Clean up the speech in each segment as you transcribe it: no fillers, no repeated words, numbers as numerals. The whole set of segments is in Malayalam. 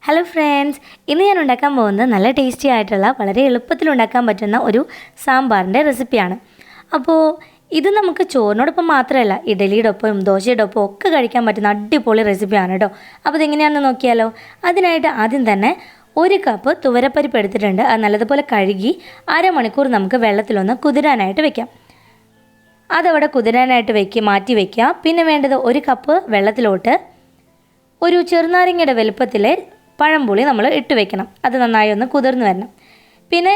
ഹലോ ഫ്രണ്ട്സ്, ഇന്ന് ഞാൻ ഉണ്ടാക്കാൻ പോകുന്നത് നല്ല ടേസ്റ്റി ആയിട്ടുള്ള വളരെ എളുപ്പത്തിൽ ഉണ്ടാക്കാൻ പറ്റുന്ന ഒരു സാമ്പാറിൻ്റെ റെസിപ്പിയാണ്. അപ്പോൾ ഇത് നമുക്ക് ചോറിനോടൊപ്പം മാത്രമല്ല, ഇഡലിയുടെ ഒപ്പം ദോശയുടെ ഒപ്പം ഒക്കെ കഴിക്കാൻ പറ്റുന്ന അടിപൊളി റെസിപ്പിയാണ് കേട്ടോ. അപ്പോൾ ഇതെങ്ങനെയാണെന്ന് നോക്കിയാലോ. അതിനായിട്ട് ആദ്യം തന്നെ 1 കപ്പ് തുവരപ്പരിപ്പ് എടുത്തിട്ടുണ്ട്. അത് നല്ലതുപോലെ കഴുകി അരമണിക്കൂർ നമുക്ക് വെള്ളത്തിലൊന്ന് കുതിരാനായിട്ട് വെക്കാം. അതവിടെ കുതിരാനായിട്ട് മാറ്റി വയ്ക്കുക. പിന്നെ വേണ്ടത് 1 കപ്പ് വെള്ളത്തിലോട്ട് ഒരു ചെറുനാരങ്ങയുടെ വലുപ്പത്തിലെ പഴംപുളി നമ്മൾ ഇട്ട് വെക്കണം. അത് നന്നായി ഒന്ന് കുതിർന്ന് വരണം. പിന്നെ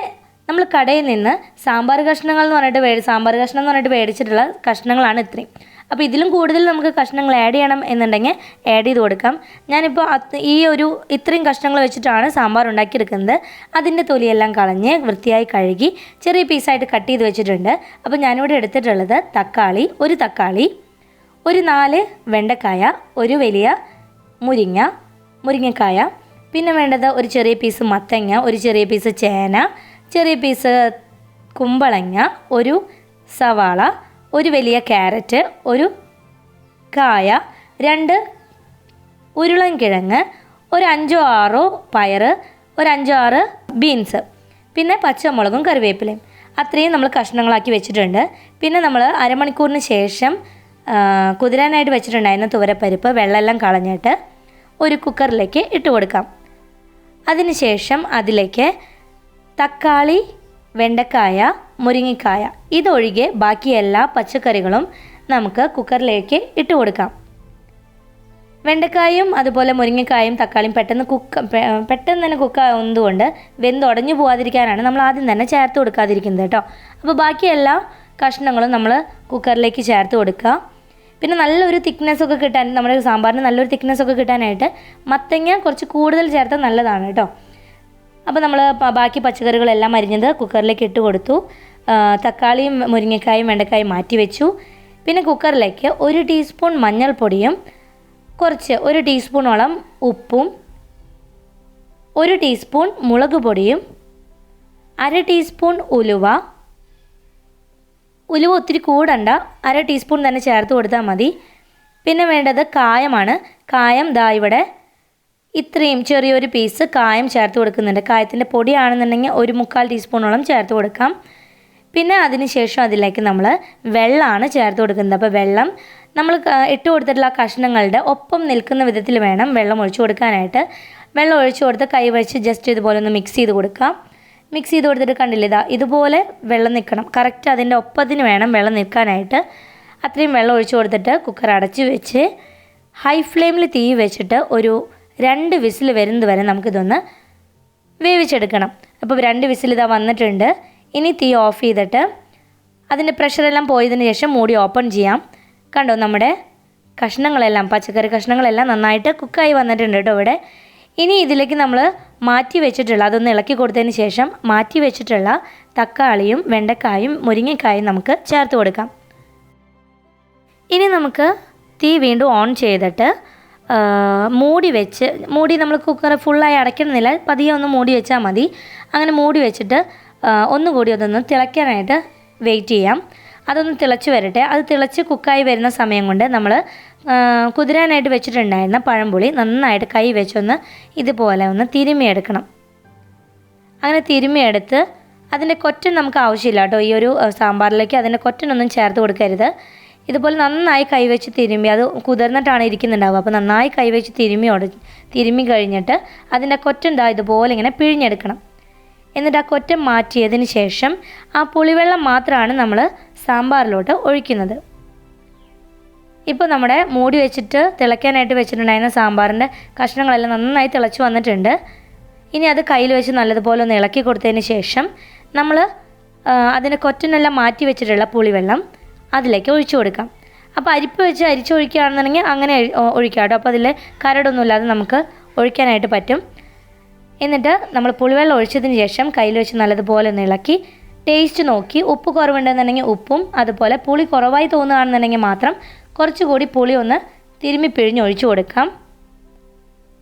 നമ്മൾ കടയിൽ നിന്ന് സാമ്പാർ കഷ്ണം എന്ന് പറഞ്ഞിട്ട് മേടിച്ചിട്ടുള്ള കഷ്ണങ്ങളാണ് ഇത്രയും. അപ്പോൾ ഇതിലും കൂടുതൽ നമുക്ക് കഷ്ണങ്ങൾ ആഡ് ചെയ്യണം എന്നുണ്ടെങ്കിൽ ആഡ് ചെയ്ത് കൊടുക്കാം. ഞാനിപ്പോൾ ഇത്രയും കഷ്ണങ്ങൾ വെച്ചിട്ടാണ് സാമ്പാർ ഉണ്ടാക്കിയെടുക്കുന്നത്. അതിൻ്റെ തൊലിയെല്ലാം കളഞ്ഞ് വൃത്തിയായി കഴുകി ചെറിയ പീസായിട്ട് കട്ട് ചെയ്ത് വെച്ചിട്ടുണ്ട്. അപ്പോൾ ഞാനിവിടെ എടുത്തിട്ടുള്ളത് ഒരു തക്കാളി, ഒരു 4 വെണ്ടക്കായ, ഒരു വലിയ മുരിങ്ങക്കായ, പിന്നെ വേണ്ടത് ഒരു ചെറിയ പീസ് മത്തങ്ങ, ഒരു ചെറിയ പീസ് ചേന, ചെറിയ പീസ് കുമ്പളങ്ങ, ഒരു സവാള, ഒരു വലിയ ക്യാരറ്റ്, ഒരു കായ, 2 ഉരുളൻകിഴങ്ങ്, ഒരു 5-6 പയർ, ഒരു 5-6 ബീൻസ്, പിന്നെ പച്ചമുളകും കറിവേപ്പിലയും. അത്രയും നമ്മൾ കഷ്ണങ്ങളാക്കി വെച്ചിട്ടുണ്ട്. പിന്നെ നമ്മൾ അരമണിക്കൂറിന് ശേഷം കുതിരാനായിട്ട് വെച്ചിട്ടുണ്ടായിരുന്ന തുവരപ്പരിപ്പ് വെള്ളമെല്ലാം കളഞ്ഞിട്ട് ഒരു കുക്കറിലേക്ക് ഇട്ട് കൊടുക്കാം. അതിനുശേഷം അതിലേക്ക് തക്കാളി, വെണ്ടക്കായ, മുരിങ്ങക്കായ ഇതൊഴികെ ബാക്കി എല്ലാ പച്ചക്കറികളും നമുക്ക് കുക്കറിലേക്ക് ഇട്ട് കൊടുക്കാം. വെണ്ടക്കായും അതുപോലെ മുരിങ്ങക്കായും തക്കാളിയും പെട്ടെന്ന് തന്നെ കുക്കാവുന്നതുകൊണ്ട് വെന്തുടഞ്ഞു പോകാതിരിക്കാനാണ് നമ്മൾ ആദ്യം തന്നെ ചേർത്ത് കൊടുക്കാതിരിക്കുന്നത് കേട്ടോ. അപ്പോൾ ബാക്കി എല്ലാ കഷ്ണങ്ങളും നമ്മൾ കുക്കറിലേക്ക് ചേർത്ത് കൊടുക്കുക. പിന്നെ നല്ലൊരു തിക്നെസ്സൊക്കെ കിട്ടാൻ, നമ്മുടെ സാമ്പാറിന് നല്ലൊരു തിക്നെസ്സൊക്കെ കിട്ടാനായിട്ട് മത്തങ്ങ കുറച്ച് കൂടുതൽ ചേർത്താൽ നല്ലതാണ് കേട്ടോ. അപ്പോൾ നമ്മൾ ബാക്കി പച്ചക്കറികളെല്ലാം അരിഞ്ഞത് കുക്കറിലേക്ക് ഇട്ട് കൊടുത്തു. തക്കാളിയും മുരിങ്ങക്കായും വെണ്ടക്കായും മാറ്റി വെച്ചു. പിന്നെ കുക്കറിലേക്ക് 1 ടീസ്പൂൺ മഞ്ഞൾപ്പൊടിയും 1 ടീസ്പൂണോളം ഉപ്പും, 1 ടീസ്പൂൺ മുളക് പൊടിയും, 1/2 ടീസ്പൂൺ ഉലുവ ഒത്തിരി കൂടണ്ട, 1/2 ടീസ്പൂൺ തന്നെ ചേർത്ത് കൊടുത്താൽ മതി. പിന്നെ വേണ്ടത് കായമാണ്. കായം ഇവിടെ ഇത്രയും ചെറിയൊരു പീസ് കായം ചേർത്ത് കൊടുക്കുന്നുണ്ട്. കായത്തിൻ്റെ പൊടിയാണെന്നുണ്ടെങ്കിൽ 1/4 ടീസ്പൂണോളം ചേർത്ത് കൊടുക്കാം. പിന്നെ അതിനുശേഷം അതിലേക്ക് നമ്മൾ വെള്ളമാണ് ചേർത്ത് കൊടുക്കുന്നത്. അപ്പോൾ വെള്ളം നമ്മൾ ഇട്ട് കൊടുത്തിട്ടുള്ള കഷ്ണങ്ങളുടെ ഒപ്പം നിൽക്കുന്ന വിധത്തിൽ വേണം വെള്ളം ഒഴിച്ചു കൊടുക്കാനായിട്ട്. വെള്ളം ഒഴിച്ചു കൊടുത്ത് കൈ വെച്ച് ജസ്റ്റ് ഇതുപോലെ ഒന്ന് മിക്സ് ചെയ്ത് കൊടുക്കാം. മിക്സ് ചെയ്ത് കൊടുത്തിട്ട് കണ്ടില്ലേ, ഇതുപോലെ വെള്ളം നിൽക്കണം. കറക്റ്റ് അതിൻ്റെ ഒപ്പത്തിന് വേണം വെള്ളം നിൽക്കാനായിട്ട്. അത്രയും വെള്ളം ഒഴിച്ചു കൊടുത്തിട്ട് കുക്കർ അടച്ച് വെച്ച് ഹൈ ഫ്ലെയിമിൽ തീ വെച്ചിട്ട് ഒരു 2 വിസിൽ വരുന്നത് വരെ നമുക്കിതൊന്ന് വേവിച്ചെടുക്കണം. അപ്പോൾ 2 വിസിൽ വന്നിട്ടുണ്ട്. ഇനി തീ ഓഫ് ചെയ്തിട്ട് അതിൻ്റെ പ്രഷറെല്ലാം പോയതിന് ശേഷം മൂടി ഓപ്പൺ ചെയ്യാം. കണ്ടോ, നമ്മുടെ പച്ചക്കറി കഷ്ണങ്ങളെല്ലാം നന്നായിട്ട് കുക്കായി വന്നിട്ടുണ്ട് കേട്ടോ ഇവിടെ. ഇനി ഇതിലേക്ക് നമ്മൾ അതൊന്ന് ഇളക്കി കൊടുത്തതിന് ശേഷം മാറ്റി വെച്ചിട്ടുള്ള തക്കാളിയും വെണ്ടക്കായും മുരിങ്ങക്കായും നമുക്ക് ചേർത്ത് കൊടുക്കാം. ഇനി നമുക്ക് തീ വീണ്ടും ഓൺ ചെയ്തിട്ട് മൂടി നമ്മൾ കുക്കർ ഫുള്ളായി അടയ്ക്കണമെന്നില്ല, പതിയെ ഒന്ന് മൂടി വെച്ചാൽ മതി. അങ്ങനെ മൂടി വെച്ചിട്ട് ഒന്നുകൂടി അതൊന്ന് തിളയ്ക്കാനായിട്ട് വെയിറ്റ് ചെയ്യാം. അതൊന്ന് തിളച്ച് വരട്ടെ. അത് തിളച്ച് കുക്കായി വരുന്ന സമയം കൊണ്ട് നമ്മൾ കുതിരാനായിട്ട് വെച്ചിട്ടുണ്ടായിരുന്ന പഴംപുളി നന്നായിട്ട് കൈ വെച്ചൊന്ന് ഇതുപോലെ ഒന്ന് തിരുമ്മിയെടുക്കണം. അങ്ങനെ തിരുമ്മിയെടുത്ത് അതിൻ്റെ കൊറ്റൻ നമുക്ക് ആവശ്യമില്ല കേട്ടോ. ഈ ഒരു സാമ്പാറിലേക്ക് അതിൻ്റെ കൊറ്റനൊന്നും ചേർത്ത് കൊടുക്കരുത്. ഇതുപോലെ നന്നായി കൈ വെച്ച് തിരുമ്മി, അത് കുതിർന്നിട്ടാണ് ഇരിക്കുന്നുണ്ടാവുക. അപ്പോൾ നന്നായി കൈ വെച്ച് തിരുമ്മി കഴിഞ്ഞിട്ട് അതിൻ്റെ കൊറ്റൻ ഇതുപോലെ ഇങ്ങനെ പിഴിഞ്ഞെടുക്കണം. എന്നിട്ട് ആ കൊറ്റൻ മാറ്റിയതിന് ശേഷം ആ പുളിവെള്ളം മാത്രമാണ് നമ്മൾ സാമ്പാറിലോട്ട് ഒഴിക്കുന്നത്. ഇപ്പോൾ നമ്മുടെ മൂടി വെച്ചിട്ട് തിളയ്ക്കാനായിട്ട് വെച്ചിട്ടുണ്ടായിരുന്ന സാമ്പാറിൻ്റെ കഷ്ണങ്ങളെല്ലാം നന്നായി തിളച്ച് വന്നിട്ടുണ്ട്. ഇനി അത് കയ്യിൽ വെച്ച് നല്ലതുപോലെ ഒന്ന് ഇളക്കി കൊടുത്തതിന് ശേഷം നമ്മൾ അതിൻ്റെ കൊറ്റനെല്ലാം മാറ്റി വെച്ചിട്ടുള്ള പുളിവെള്ളം അതിലേക്ക് ഒഴിച്ചു കൊടുക്കാം. അപ്പോൾ അരിപ്പ് വെച്ച് അരിച്ചൊഴിക്കുകയാണെന്നുണ്ടെങ്കിൽ അങ്ങനെ ഒഴിക്കാം കേട്ടോ. അപ്പോൾ അതിൽ കരടൊന്നുമില്ലാതെ നമുക്ക് ഒഴിക്കാനായിട്ട് പറ്റും. എന്നിട്ട് നമ്മൾ പുളിവെള്ളം ഒഴിച്ചതിന് ശേഷം കയ്യിൽ വെച്ച് നല്ലതുപോലെ ഒന്ന് ഇളക്കി ടേസ്റ്റ് നോക്കി ഉപ്പ് കുറവുണ്ടെന്നുണ്ടെങ്കിൽ ഉപ്പും, അതുപോലെ പുളി കുറവായി തോന്നുകയാണെന്നുണ്ടെങ്കിൽ മാത്രം കുറച്ചുകൂടി പുളി ഒന്ന് തിരുമ്മി പിഴിഞ്ഞ് ഒഴിച്ചു കൊടുക്കാം.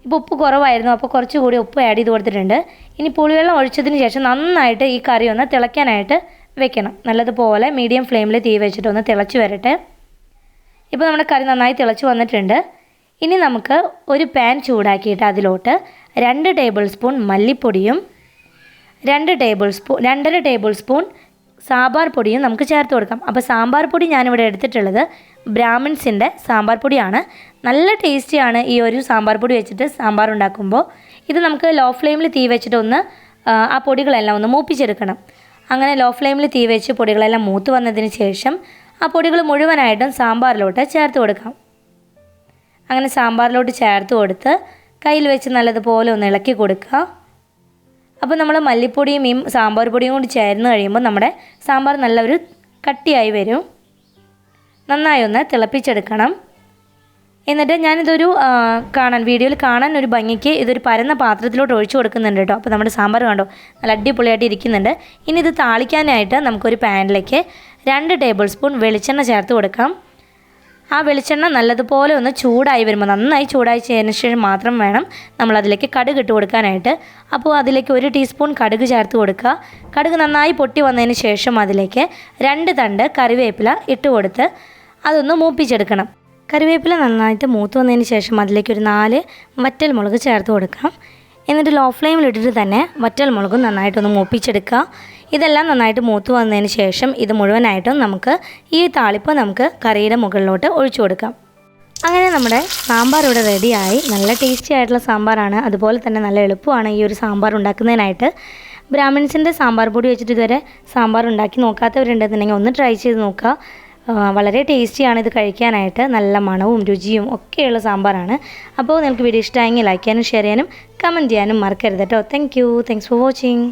ഇപ്പോൾ ഉപ്പ് കുറവായിരുന്നു, അപ്പോൾ കുറച്ചുകൂടി ഉപ്പ് ആഡ് ചെയ്ത് കൊടുത്തിട്ടുണ്ട്. ഇനി പുളിവെള്ളം ഒഴിച്ചതിന് ശേഷം നന്നായിട്ട് ഈ കറി ഒന്ന് തിളയ്ക്കാനായിട്ട് വെക്കണം. നല്ലതുപോലെ മീഡിയം ഫ്ലെയിമിൽ തീ വെച്ചിട്ട് ഒന്ന് തിളച്ച് വരട്ടെ. ഇപ്പോൾ നമ്മുടെ കറി നന്നായി തിളച്ച് വന്നിട്ടുണ്ട്. ഇനി നമുക്ക് ഒരു പാൻ ചൂടാക്കിയിട്ട് അതിലോട്ട് 2 ടേബിൾ സ്പൂൺ മല്ലിപ്പൊടിയും 2.5 ടേബിൾ സ്പൂൺ സാമ്പാർ പൊടിയും നമുക്ക് ചേർത്ത് കൊടുക്കാം. അപ്പോൾ സാമ്പാർ പൊടി ഞാനിവിടെ എടുത്തിട്ടുള്ളത് ബ്രാമിൻസിൻ്റെ സാമ്പാർ പൊടിയാണ്. നല്ല ടേസ്റ്റിയാണ് ഈ ഒരു സാമ്പാർ പൊടി വെച്ചിട്ട് സാമ്പാർ ഉണ്ടാക്കുമ്പോൾ. ഇത് നമുക്ക് ലോ ഫ്ലെയിമിൽ തീ വെച്ചിട്ട് ആ പൊടികളെല്ലാം ഒന്ന് മൂപ്പിച്ചെടുക്കണം. അങ്ങനെ ലോ ഫ്ലെയിമിൽ തീ വെച്ച് പൊടികളെല്ലാം മൂത്ത് വന്നതിന് ശേഷം ആ പൊടികൾ മുഴുവനായിട്ടും സാമ്പാറിലോട്ട് ചേർത്ത് കൊടുക്കാം. അങ്ങനെ സാമ്പാറിലോട്ട് ചേർത്ത് കൊടുത്ത് കയ്യിൽ വെച്ച് നല്ലതുപോലെ ഒന്ന് ഇളക്കി കൊടുക്കുക. അപ്പോൾ നമ്മൾ മല്ലിപ്പൊടിയും ഈ സാമ്പാർ പൊടിയും കൂടി ചേർന്ന് കഴിയുമ്പോൾ നമ്മുടെ സാമ്പാർ നല്ലൊരു കട്ടിയായി വരും. നന്നായി ഒന്ന് തിളപ്പിച്ചെടുക്കണം. എന്നിട്ട് ഞാനിതൊരു വീഡിയോയിൽ കാണാൻ ഒരു ഭംഗിക്ക് ഇതൊരു പരന്ന പാത്രത്തിലോട്ട് ഒഴിച്ചു കൊടുക്കുന്നുണ്ട് കേട്ടോ. അപ്പോൾ നമ്മുടെ സാമ്പാർ കണ്ടോ നല്ല അടിപൊളിയായിട്ട് ഇരിക്കുന്നുണ്ട്. ഇനി ഇത് താളിക്കാനായിട്ട് നമുക്കൊരു പാനിലേക്ക് 2 ടേബിൾ സ്പൂൺ വെളിച്ചെണ്ണ ചേർത്ത് കൊടുക്കാം. ആ വെളിച്ചെണ്ണ നല്ലതുപോലെ ഒന്ന് ചൂടായി വരുമ്പോൾ, നന്നായി ചൂടായി ചെയ്തതിന് ശേഷം മാത്രം വേണം നമ്മളതിലേക്ക് കടുക് ഇട്ട് കൊടുക്കാനായിട്ട്. അപ്പോൾ അതിലേക്ക് 1 ടീസ്പൂൺ കടുക് ചേർത്ത് കൊടുക്കുക. കടുക് നന്നായി പൊട്ടി വന്നതിന് ശേഷം അതിലേക്ക് 2 തണ്ട് കറിവേപ്പില ഇട്ട് കൊടുത്ത് അതൊന്ന് മൂപ്പിച്ചെടുക്കണം. കറിവേപ്പില നന്നായിട്ട് മൂത്ത് വന്നതിന് ശേഷം അതിലേക്ക് ഒരു 4 വറ്റൽ മുളക് ചേർത്ത് കൊടുക്കാം. എന്നിട്ട് ലോ ഫ്ലെയിമിലിട്ടിട്ട് തന്നെ വറ്റൽ മുളകും നന്നായിട്ടൊന്ന് മൂപ്പിച്ചെടുക്കുക. ഇതെല്ലാം നന്നായിട്ട് മൂത്ത് വന്നതിന് ശേഷം ഇത് മുഴുവനായിട്ടും നമുക്ക് ഈ താളിപ്പ് നമുക്ക് കറിയുടെ മുകളിലോട്ട് ഒഴിച്ചു കൊടുക്കാം. അങ്ങനെ നമ്മുടെ സാമ്പാർ ഇവിടെ റെഡിയായി. നല്ല ടേസ്റ്റി ആയിട്ടുള്ള സാമ്പാറാണ്. അതുപോലെ തന്നെ നല്ല എളുപ്പമാണ് ഈ ഒരു സാമ്പാർ ഉണ്ടാക്കുന്നതിനായിട്ട്. ബ്രാഹ്മിൻസിൻ്റെ സാമ്പാർ പൊടി വെച്ചിട്ട് ഇതുവരെ സാമ്പാർ ഉണ്ടാക്കി നോക്കാത്തവരുണ്ടെന്നുണ്ടെങ്കിൽ ഒന്ന് ട്രൈ ചെയ്ത് നോക്കുക. വളരെ ടേസ്റ്റിയാണ് ഇത് കഴിക്കാനായിട്ട്. നല്ല മണവും രുചിയും ഒക്കെയുള്ള സാമ്പാറാണ്. അപ്പോൾ നിങ്ങൾക്ക് വീഡിയോ ഇഷ്ടമായെങ്കിൽ ലൈക്ക് ചെയ്യാനും ഷെയർ ചെയ്യാനും കമൻറ്റ് ചെയ്യാനും മറക്കരുത് കേട്ടോ. Thanks for watching.